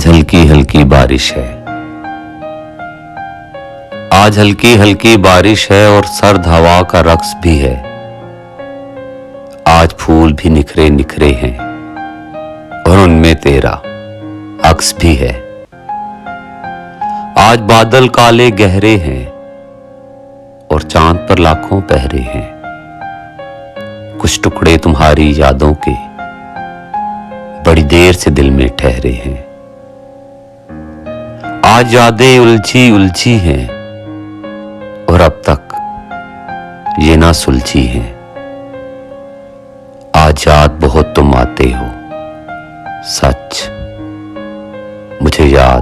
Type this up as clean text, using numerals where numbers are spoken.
आज हल्की हल्की बारिश है। आज हल्की हल्की बारिश है और सर्द हवा का रक्स भी है। आज फूल भी निखरे निखरे हैं और उनमें तेरा अक्स भी है। आज बादल काले गहरे हैं और चांद पर लाखों पहरे हैं। कुछ टुकड़े तुम्हारी यादों के बड़ी देर से दिल में ठहरे हैं। आज यादें उलझी उलझी हैं और अब तक ये ना सुलझी हैं। आज याद बहुत तुम आते हो, सच मुझे याद